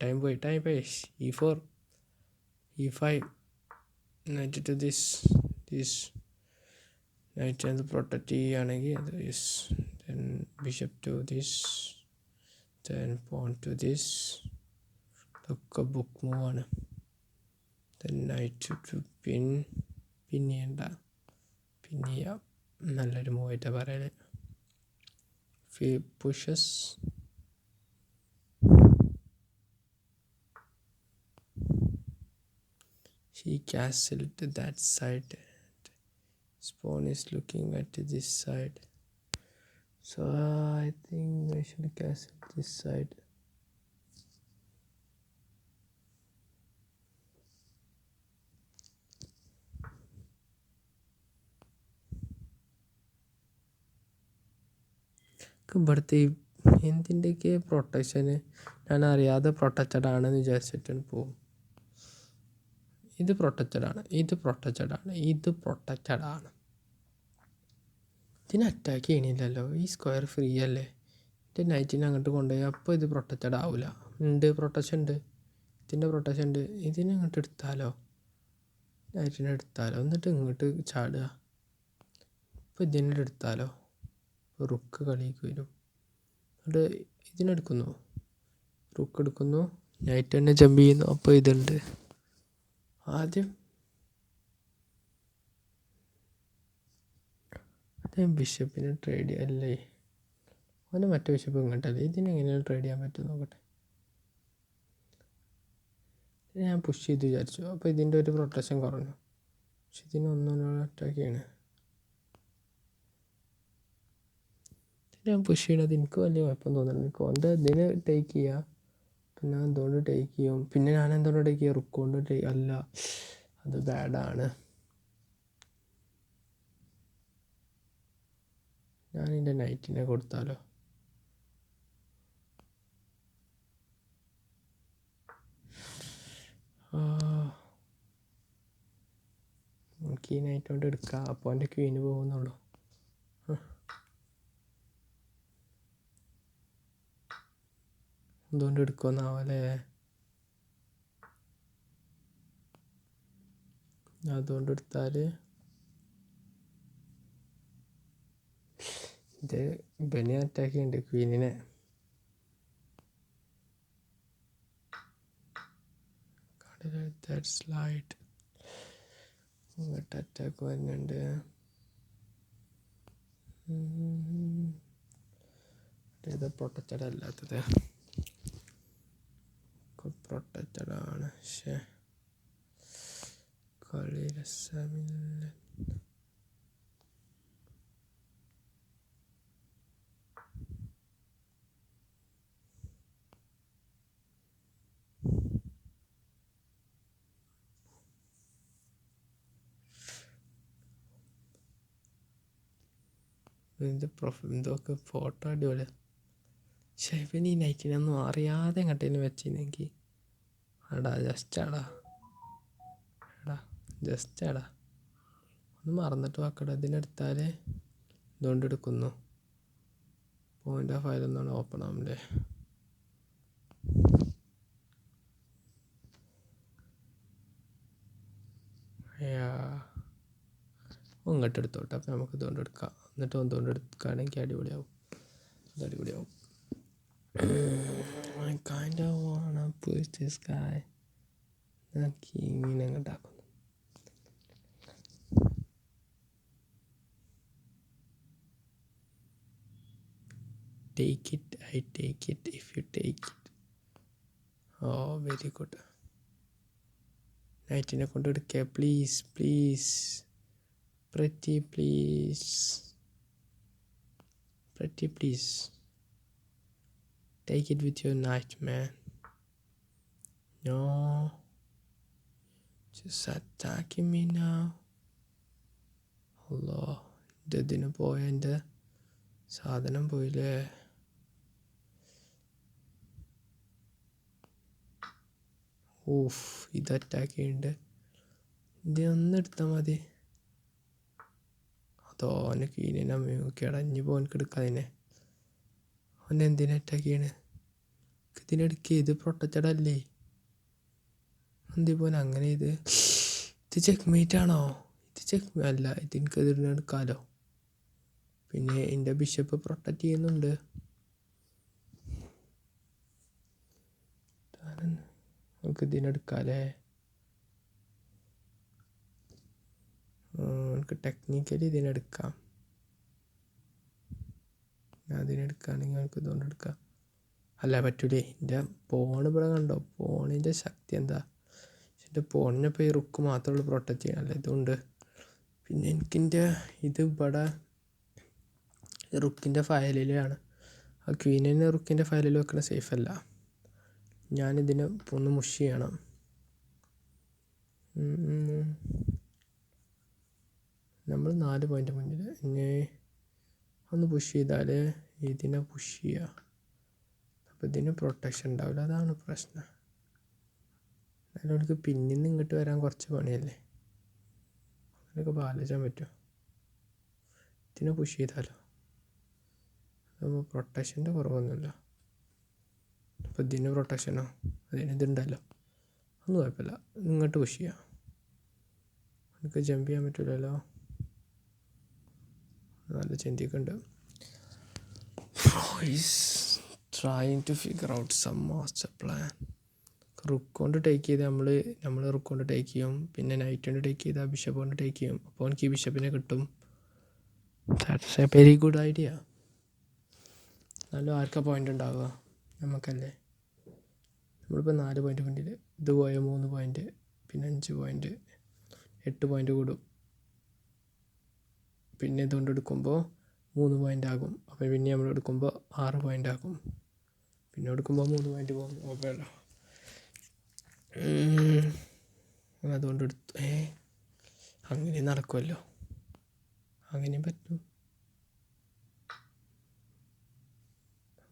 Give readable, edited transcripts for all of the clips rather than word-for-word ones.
Time പോയി e4 e5 knight to this knight and protect ചെയ്യുകയാണെങ്കിൽ അത് yes, then bishop to this, then pawn to this, ഇതൊക്കെ book move ആണ്. then knight to pin ചെയ്യണ്ട, പിൻ ചെയ്യാം, നല്ലൊരു മൂവ് ആയിട്ടാണ് പറയല്. pushes she castled that side. Pawn is looking at this side, so I think I should castle this side. ഇവിടുത്തെ എന്തിൻ്റെയൊക്കെ പ്രൊട്ടക്ഷന് ഞാൻ അറിയാതെ പ്രൊട്ടക്റ്റഡ് ആണെന്ന് വിചാരിച്ചിട്ടാണ് പോകും. ഇത് പ്രൊട്ടക്റ്റഡ് ആണ്. ഇതിന് അറ്റാക്ക് ചെയ്യണില്ലല്ലോ. ഈ സ്ക്വയർ ഫ്രീ അല്ലേ. എൻ്റെ നൈറ്റിനെ അങ്ങോട്ട് കൊണ്ടുപോയി അപ്പോൾ ഇത് പ്രൊട്ടക്റ്റഡ് ആവില്ല. പ്രൊട്ടക്ഷൻ ഉണ്ട്, ഇതിൻ്റെ പ്രൊട്ടക്ഷൻ ഉണ്ട്. ഇതിനെ അങ്ങോട്ട് എടുത്താലോ, നൈറ്റിനെ എടുത്താലോ, എന്നിട്ട് ഇങ്ങോട്ട് ചാടുക. ഇപ്പോൾ ഇതിനെ എടുത്താലോ, റുക്ക് കളിക്ക് വരും. എന്നിട്ട് ഇതിനെടുക്കുന്നു, റുക്ക് എടുക്കുന്നു, നൈറ്റ് തന്നെ ജമ്പ് ചെയ്യുന്നു. അപ്പോൾ ഇതുണ്ട്. ആദ്യം ബിഷപ്പിനെ ട്രേഡ് ചെയ്യല്ലേ, അവന് മറ്റേ ബിഷപ്പ് ഇങ്ങോട്ടല്ലേ. ഇതിനെങ്ങനെയാണ് ട്രേഡ് ചെയ്യാൻ പറ്റും നോക്കട്ടെ. ഞാൻ പുഷ് ചെയ്ത് വിചാരിച്ചു, അപ്പോൾ ഇതിൻ്റെ ഒരു പ്രൊട്ടക്ഷൻ കുറഞ്ഞു. പക്ഷെ ഇതിനൊന്നും അറ്റാക്ക് ചെയ്യണേ. ഞാൻ പുഷ് ചെയ്യണത് എനിക്ക് വലിയ കുഴപ്പം തോന്നുന്നു. എനിക്ക് കൊണ്ട് ഇതിന് ടേക്ക് ചെയ്യുക, പിന്നെ എന്തുകൊണ്ട് ടേക്ക് ചെയ്യും, പിന്നെ ഞാൻ എന്തുകൊണ്ട് ടേക്ക് ചെയ്യുക, റുക്ക് കൊണ്ട് അല്ല, അത് ബാഡാണ്. ഞാനിൻ്റെ നൈറ്റിനെ കൊടുത്താലോ, നമുക്ക് ഈ നൈറ്റ് കൊണ്ട് എടുക്കാം. അപ്പോൾ എൻ്റെ ക്വീന് പോകുന്നുള്ളൂ. എന്തുകൊണ്ട് എടുക്കുമെന്നാവല്ലേ. അതുകൊണ്ട് എടുത്താൽ ഇത് ഇവനെ അറ്റാക്ക് ചെയ്യുന്നുണ്ട്, ക്വീനിനെ. സ്ലൈഡ് ഇങ്ങോട്ട് അറ്റാക്ക് വരുന്നുണ്ട്. ഇത് പ്രൊട്ടക്റ്റഡ് അല്ലാത്തത് പ്രൊട്ടക്റ്റഡ് ആണ്. പക്ഷേ കളി രസമില്ല. ഇതൊക്കെ ഫോട്ടോ അടിപൊളിയാണ്. പക്ഷേ ഇവൻ ഈ നൈറ്റിനൊന്നും അറിയാതെ എങ്ങോട്ടേലും വെച്ചിരുന്നെങ്കിൽ ജസ്റ്റ് ഒന്ന് മറന്നിട്ട് വാക്കട. ഇതിനെടുത്താൽ ഇതുകൊണ്ട് എടുക്കുന്നു. പോയിൻ്റ് ഓഫ് ഫയലൊന്നാണ് ഓപ്പൺ ആവുന്നില്ലേ. ഇങ്ങോട്ട് എടുത്തോട്ടെ. അപ്പം നമുക്ക് ഇതുകൊണ്ട് എടുക്കാം. എന്നിട്ട് എന്തുകൊണ്ട് എടുക്കുകയാണെങ്കിൽ അടിപൊളിയാവും. ഇത് അടിപൊളിയാവും. I kind of wanna push this guy. ഇങ്ങനെ അങ്ങോട്ടാക്കുന്നു. Take it, I take it if you take it. Oh, very good. നൈറ്റിനെ കൊണ്ട് എടുക്കുക. Please pretty please take it with your knight, man. No, just attacking me now. Allah, ഇതിന് പോയ എൻ്റെ സാധനം പോയില്ലേ. ഇത് attack ചെയ്യുന്നുണ്ട്. ഇതൊന്നും എടുത്താൽ മതി. അതോ അവന് കീഴിനെ കിടഞ്ഞു പോകാൻ എടുക്കാതിനെ. അവൻ എന്തിനാ അറ്റാക്ക് ചെയ്യണേ. ഇതിനെടുക്കുക, ഇത് പ്രൊട്ടക്റ്റഡ് അല്ലേ? എന്തേപോലെ അങ്ങനെ ഇത് ചെക്ക് മേറ്റ് ആണോ? ഇത് ചെക്ക് അല്ല, ഇത് എനിക്ക് ഇതിനെടുക്കാമല്ലോ. പിന്നെ എൻ്റെ ബിഷപ്പ് പ്രൊട്ടക്റ്റ് ചെയ്യുന്നുണ്ട്. നമുക്ക് ഇതിനെടുക്കാമല്ലേ? നമുക്ക് ടെക്നിക്കലി ഇതിനെടുക്കാം. ഞാൻ ഇതിനെടുക്കുകയാണെങ്കിൽ നമുക്ക് ഇതുകൊണ്ട് എടുക്കാം. അല്ല പറ്റൂലേ, എൻ്റെ പോൺ ഇവിടെ കണ്ടോ? പോണിൻ്റെ ശക്തി എന്താ? എൻ്റെ പോണിനിപ്പോൾ ഈ റുക്ക് മാത്രമേ ഉള്ളൂ പ്രൊട്ടക്റ്റ് ചെയ്യാനല്ല, ഇതുകൊണ്ട്. പിന്നെ എനിക്കെൻ്റെ ഇത് ഇവിടെ റുക്കിൻ്റെ ഫയലിലാണ്. ആ ക്വീനിനെ റുക്കിൻ്റെ ഫയലിൽ വെക്കണ സേഫ് അല്ല. ഞാനിതിനെ ഒന്ന് മുഷ് ചെയ്യണം. നമ്മൾ 4 പോയിൻ്റ് മുന്നിൽ. ഇനി ഒന്ന് പുഷ് ചെയ്താൽ ഇതിനെ പുഷ് ചെയ്യുക. അപ്പോൾ ഇതിന് പ്രൊട്ടക്ഷൻ ഉണ്ടാവില്ല, അതാണ് പ്രശ്നം. എന്നാലും എനിക്ക് പിന്നിൽ നിന്ന് ഇങ്ങോട്ട് വരാൻ കുറച്ച് പണിയല്ലേ. അങ്ങനെയൊക്കെ ആലോചിക്കാൻ പറ്റുമോ? ഇതിനെ പുഷ് ചെയ്താലോ? അപ്പോൾ പ്രൊട്ടക്ഷൻ്റെ കുറവൊന്നുമില്ല. അപ്പോൾ ഇതിന് പ്രൊട്ടക്ഷനോ? അതിന് ഇതുണ്ടല്ലോ, ഒന്നും കുഴപ്പമില്ല. ഇങ്ങോട്ട് പുഷ് ചെയ്യാം. എനിക്ക് ജമ്പ് ചെയ്യാൻ പറ്റില്ലല്ലോ. നല്ല ചിന്തിക്കുന്നുണ്ട്. Trying to figure out some master plan. റുക്ക് കൊണ്ട് ടേക്ക് ചെയ്ത് നമ്മൾ റുക്ക് കൊണ്ട് ടേക്ക് ചെയ്യും. പിന്നെ നൈറ്റ് കൊണ്ട് ടേക്ക് ചെയ്താൽ ബിഷപ്പ് കൊണ്ട് ടേക്ക് ചെയ്യും. അപ്പോൾ എനിക്ക് ഈ ബിഷപ്പിനെ കിട്ടും. That's A very good idea. നല്ല ആർക്കാ പോയിൻ്റ് ഉണ്ടാവുക? നമുക്കല്ലേ. നമ്മളിപ്പോൾ 4 പോയിൻ്റ് മുന്നിൽ. ഇത് പോയ 3 പോയിൻ്റ്, പിന്നെ 5 പോയിൻ്റ്, 8 പോയിൻ്റ് കൂടും. പിന്നെ ഇതുകൊണ്ട് എടുക്കുമ്പോൾ 3 പോയിൻ്റ് ആകും. അപ്പോൾ പിന്നെ നമ്മൾ എടുക്കുമ്പോൾ 6 പോയിൻ്റ് ആകും. പിന്നെ എടുക്കുമ്പോൾ 3 പോയിൻ്റ് പോകും. കുഴപ്പമില്ല. അതുകൊണ്ട് എടുത്തു. അങ്ങനെ നടക്കുമല്ലോ, അങ്ങനെയും പറ്റും.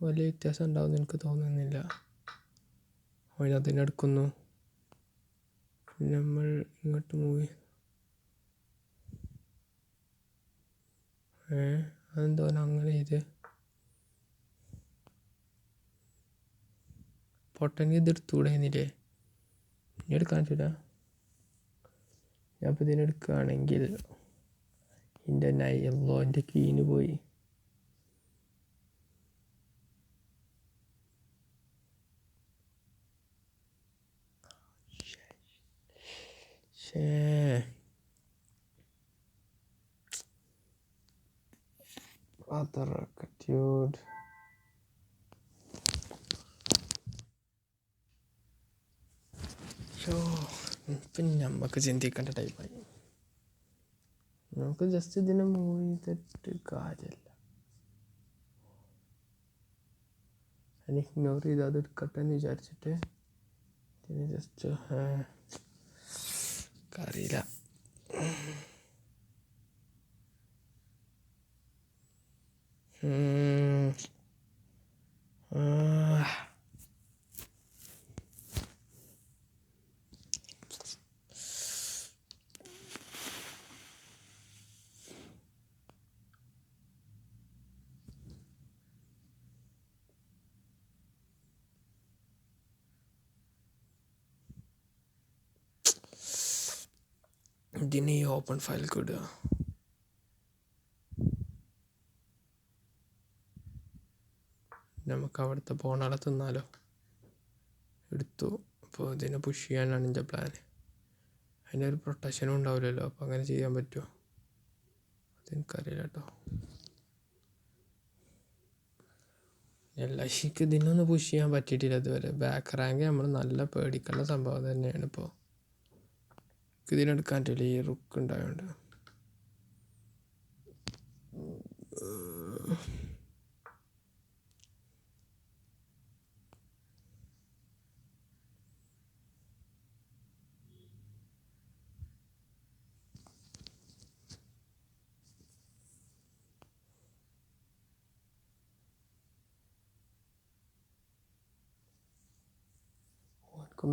വലിയ വ്യത്യാസം ഉണ്ടാവുമെന്ന് എനിക്ക് തോന്നുന്നില്ല. അതിനടുക്കുന്നു. നമ്മൾ ഇങ്ങോട്ട് മൂവ്. അതെന്തോ അങ്ങനെ ഇത് പൊട്ടനെങ്കിൽ ഇത് എടുത്തുകൂടെന്നില്ലേ? ഇനി എടുക്കാൻ പറ്റില്ല. ഞാൻ ഇപ്പോൾ ഇതിനെടുക്കുകയാണെങ്കിൽ എൻ്റെ ക്വീന് പോയി. Other attitude. ഇപ്പം നമുക്ക് ചിന്തിക്കേണ്ട ടൈപ്പായി. നമുക്ക് ജസ്റ്റ് ഇതിനെ മൂവ് ചെയ്തിട്ട് കാര്യമില്ല. അതിനെ ഇഗ്നോർ ചെയ്ത് അത് എടുക്കട്ടെ എന്ന് വിചാരിച്ചിട്ട് ഇതിന് ജസ്റ്റ് അറിയില്ല. ഇതിന് ഈ ഓപ്പൺ ഫയൽ ഇടുക. നമുക്ക് അവിടുത്തെ പോണാളെ തിന്നാലോ. എടുത്തു. അപ്പോൾ ഇതിനെ പുഷ് ചെയ്യാനാണ് എൻ്റെ പ്ലാൻ. അതിൻ്റെ ഒരു പ്രൊട്ടക്ഷനും ഉണ്ടാവില്ലല്ലോ. അപ്പോൾ അങ്ങനെ ചെയ്യാൻ പറ്റുമോ? അതെനിക്കറിയില്ല കേട്ടോ. എനിക്ക് ഇതിനൊന്നും പുഷ് ചെയ്യാൻ പറ്റിയിട്ടില്ല ഇതുവരെ. ബാക്ക് റാങ്ക് നമ്മൾ നല്ല പേടിക്കേണ്ട സംഭവം തന്നെയാണ്. ഇപ്പോൾ ഇതിനെടുക്കാൻ പറ്റില്ല, ഈ റുക്ക് ഉണ്ടായതുകൊണ്ട്.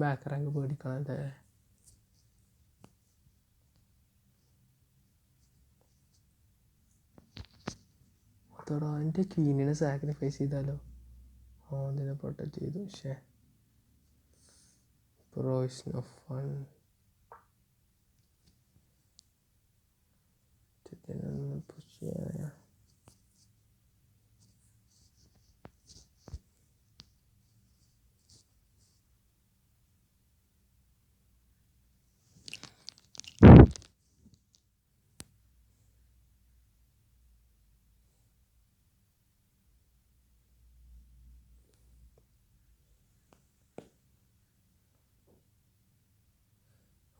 Back rank പേടിക്കണല്ലേ. അതോടാ എൻ്റെ ക്വീനിനെ സാക്രിഫൈസ് ചെയ്താലോ? ഇതിനെ പ്രൊട്ടക്റ്റ് ചെയ്തു. പക്ഷേ പ്രൊവിഷൻ ഓഫ് ഫൺ ഇതിനൊന്ന് പുഷ് ചെയ്യാനാ.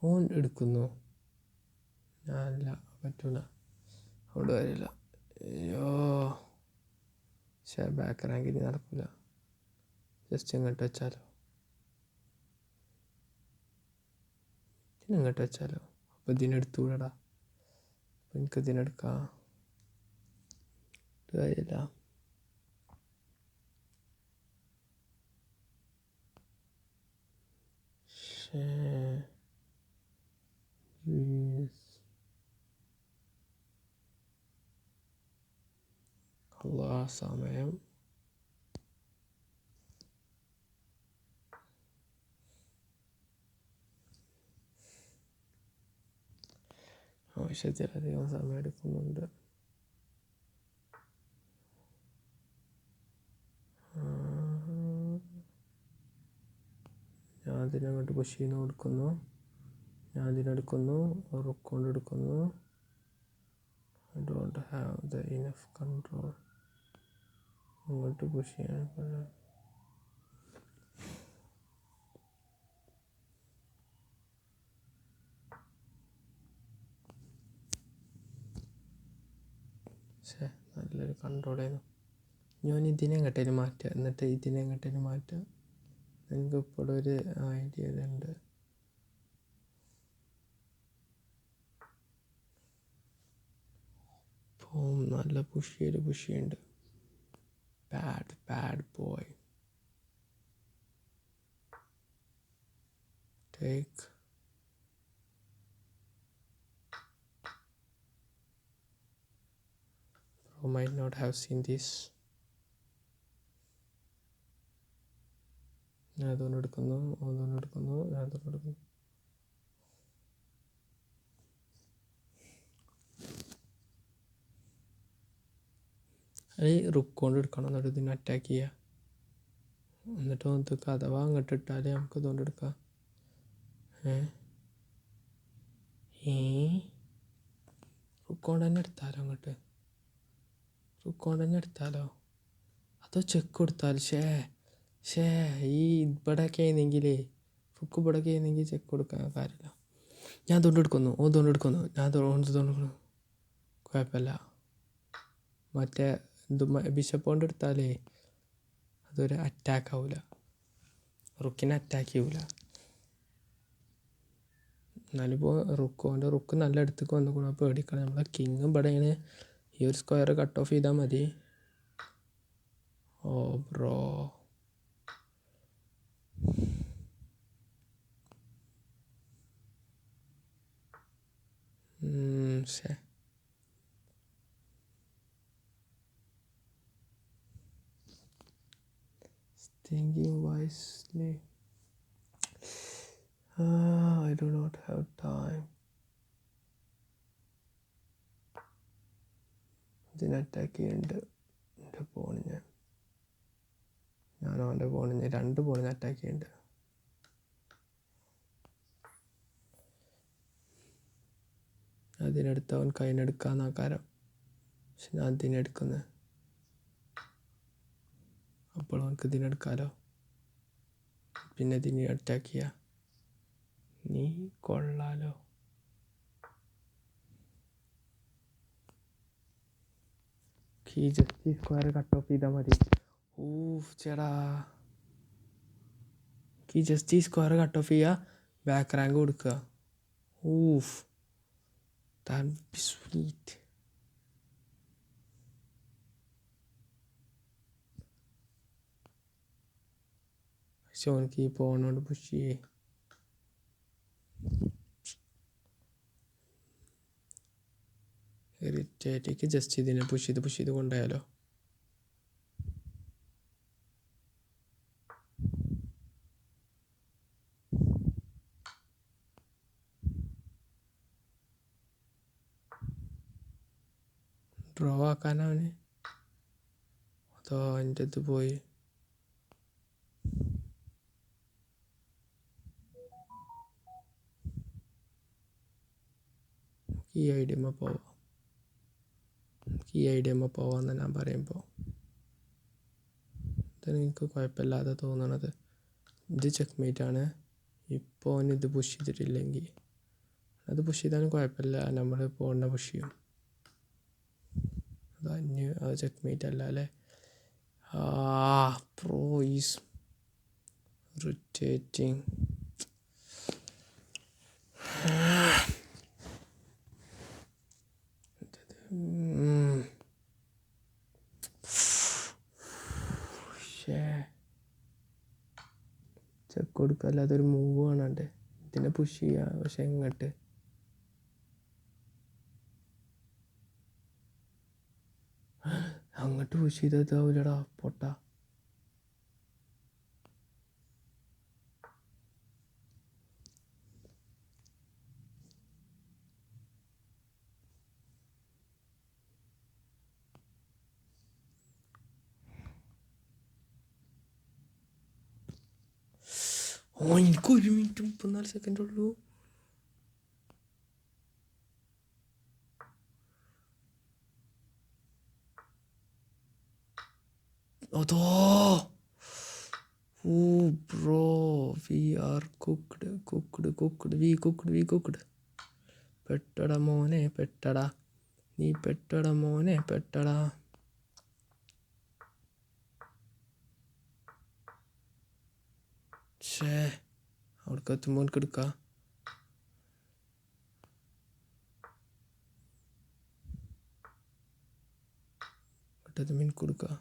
ഓൻ എടുക്കുന്നു. ഞാനല്ല, പറ്റൂല, അവിടെ വരില്ല. അയ്യോ, പക്ഷേ ബാക്ക് റാങ്കിന് നടക്കില്ല. ജസ്റ്റ് ഇങ്ങോട്ട് വെച്ചാലോ, ഇങ്ങോട്ട് വെച്ചാലോ. അപ്പോൾ ഇതിനെടുത്തു വിടടാ. അപ്പോൾ എനിക്ക് ഇതിനെടുക്കാം. കാര്യമില്ല. സമയം ആവശ്യത്തിലധികം സമയം എടുക്കുന്നുണ്ട്. ഞാൻ അതിനങ്ങോട്ട് പുഷ് ചെയ്യുന്നു, കൊടുക്കുന്നു. ഞാൻ അതിനെടുക്കുന്നു, റുക്കൊണ്ട് എടുക്കുന്നു. I don't have the enough control. അങ്ങോട്ട് പുഷ് ചെയ്യാൻ നല്ലൊരു കൺട്രോൾ ചെയ്യുന്നു. ഞാൻ ഇതിനെ എങ്ങോട്ടേലും മാറ്റുക, എന്നിട്ട് ഇതിനെ എങ്ങോട്ടേലും മാറ്റുക. എനിക്ക് ഇപ്പോഴും ഒരു ഐഡിയ ഉണ്ട്. ഇപ്പം നല്ല പുഷ് ചെയ്യുന്നുണ്ട്. Bad boy. Take. Bro might not have seen this. ഞാൻ അതുകൊണ്ട് എടുക്കുന്നു. അത് റുക്കൊണ്ട് എടുക്കണം, എന്നിട്ട് ഇതിനെ അറ്റാക്ക് ചെയ്യുക. എന്നിട്ട് നമുക്ക് അഥവാ അങ്ങോട്ട് ഇട്ടാൽ നമുക്ക് ഇതുകൊണ്ട് എടുക്കാം. റുക്കൊണ്ട് തന്നെ എടുത്താലോ അതോ ചെക്ക് കൊടുത്താൽ. ഈ ഇവിടെയൊക്കെ ആയിരുന്നെങ്കിലേ റുക്ക് ഇവിടെയൊക്കെ ആയിരുന്നെങ്കിൽ ചെക്ക് കൊടുക്കാൻ കാര്യമില്ല. ഞാൻ ഇതുകൊണ്ട് എടുക്കുന്നു. കുഴപ്പമില്ല. മറ്റേ ബിഷപ്പ് കൊണ്ട് എടുത്താലേ അതൊരു അറ്റാക്ക് ആവില്ല, റുക്കിനെ അറ്റാക്ക് ചെയ്യൂല. എന്നാലിപ്പോൾ റുക്ക് നല്ല അടുത്തേക്ക് വന്നുകൂടാ, പേടിക്കണം. നമ്മളെ കിങ് ഇവിടെയാണ്. ഈ ഒരു സ്ക്വയർ കട്ട് ഓഫ് ചെയ്താൽ മതി. Oh bro, thinking wisely. I do not have time. ഇതിനെ അറ്റാക്ക് ചെയ്യുന്നുണ്ട്. എൻ്റെ ഫോണിന് ഞാനോ എൻ്റെ ഫോണിന് 2 ഫോണിന് അറ്റാക്ക് ചെയ്യുന്നുണ്ട്. അതിനെടുത്തവൻ കൈനെടുക്കാന്ന് ആക്കാരം. പക്ഷെ ഞാൻ അതിനെടുക്കുന്നത്. അപ്പോൾ അവനക്ക് ഇതിനെടുക്കാമല്ലോ. പിന്നെ ഇതിനെ അറ്റാക്ക് ചെയ്യുക. നീ കൊള്ളാലോ. ഈ ജസ്റ്റ് ഈ സ്ക്വയർ കട്ട് ഓഫ് ചെയ്താൽ മതി. ചേടാ, ഈ ജസ്റ്റ് ഈ സ്ക്വയർ കട്ട് ഓഫ് ചെയ്യുക, ബാക്ക് റാങ്ക് കൊടുക്കുക. that would be sweet. പക്ഷെ അവനക്ക് ഈ പോണോട് പുഷ് ചെയ്യേ. ഇറിറ്റേറ്റേക്ക് ജസ്റ്റ് ഇതിനെ പുഷ് ചെയ്ത് കൊണ്ടുപോയാലോ. ഡ്രോ ആക്കാനവന് അതോ എൻ്റെ ഇത് പോയി. ഈ ഐഡിയമ്മ പോവാം, ഈ ഐഡിയമ്മ പോവാന്ന് ഞാൻ പറയുമ്പോൾ ഇതാണ് എനിക്ക് കുഴപ്പമില്ലാതെ തോന്നണത്. ഇത് ചെക്ക്മേറ്റാണ്. ഇപ്പോൾ ഇത് പുഷ് ചെയ്തിട്ടില്ലെങ്കിൽ അത് പുഷ് ചെയ്താലും കുഴപ്പമില്ല, നമ്മൾ പോകേണ്ട പുഷ് ചെയ്യും. അത് ചെക്ക്മേറ്റ് അല്ല അല്ലേ? Pro is irritating. ചെക്ക് കൊടുക്കുക അല്ലാതെ ഒരു മൂവ് കാണാണ്ട് ഇതിനെ പുഷ് ചെയ്യുക. പക്ഷെ എങ്ങോട്ട്? അങ്ങോട്ട് പുഷ് ചെയ്താവില്ലടാ പൊട്ട. എനിക്ക് 1 മിനിറ്റ് 34 സെക്കൻഡ് ഉള്ളൂ. അതോ ബ്രോ, വി ആർ കുക്ക്ഡ്. പെട്ടടാ മോനെ പെട്ടടാ, നീ പെട്ടടാ മോനെ പെട്ടടാ. അവിടേക്ക് എത്തുമ്പോൾ എനിക്ക് എടുക്കാം. പെട്ടത് മീൻ കൊടുക്കുക.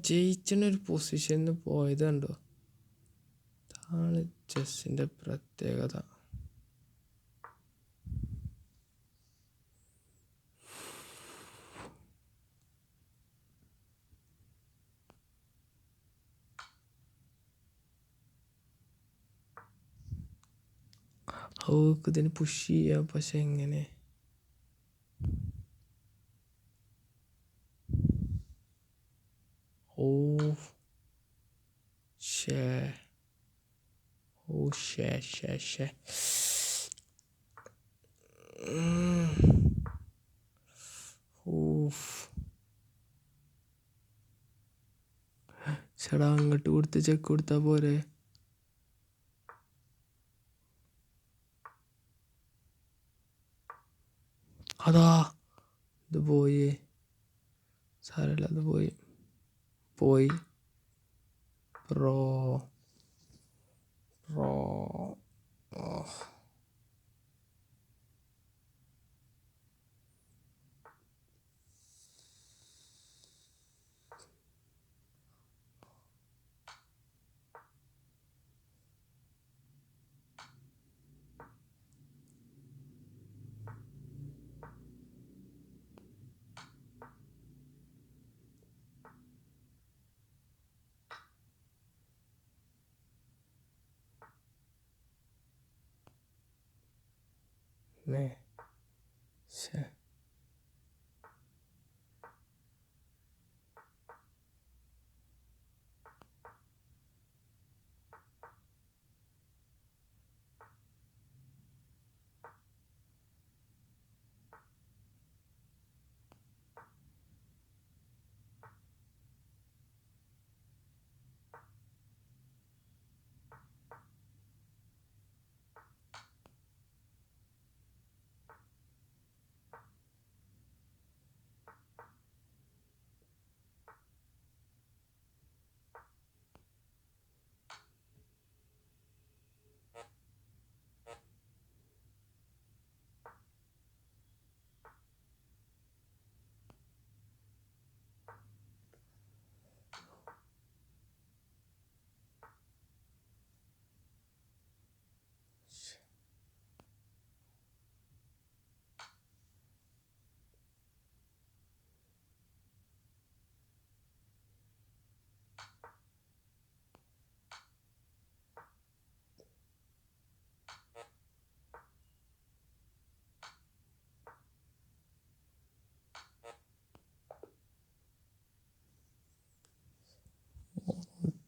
ജയിച്ചൊരു പൊസിഷനിൽ പോയത് കണ്ടോ? അതാണ് ചെസ്സിൻ്റെ പ്രത്യേകത. അവർക്ക് ഇതിന് പുഷ് ചെയ്യാം, പക്ഷെ എങ്ങനെ? ചേടാ അങ്ങോട്ട് കൊടുത്ത് ചെക്ക് കൊടുത്താൽ പോരെ? അതാ ഇത് പോയി. സാരമില്ല, അത് പോയി. പ്രോ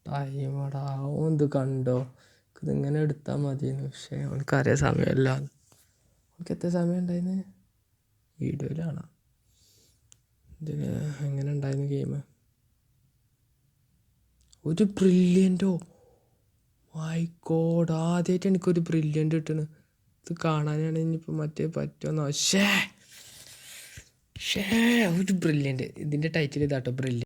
ടൈമടാ ഓൻ ഇത് കണ്ടോ ഇതിങ്ങനെ എടുത്താൽ മതിയെന്ന്. പക്ഷേ അവനക്കറിയാം സമയമല്ല. അവനക്ക് എത്ര സമയം ഉണ്ടായിരുന്നു വീഡിയോയിലാണ്. ഇതിന് എങ്ങനെ ഉണ്ടായിരുന്നു ഗെയിം? ഒരു ബ്രില്യൻറ്റോ മൈ ഗോഡ്, ആദ്യമായിട്ട് എനിക്കൊരു ബ്രില്യൻ്റ് കിട്ടണ്. ഇത് കാണാനാണ് ഇനിയിപ്പോൾ മറ്റേ പറ്റുമെന്നോ. ഷേ ഒരു ബ്രില്യൻറ്റ്. ഇതിൻ്റെ ടൈറ്റിൽ ഇതാട്ടോ, ബ്രില്യൻറ്റ്.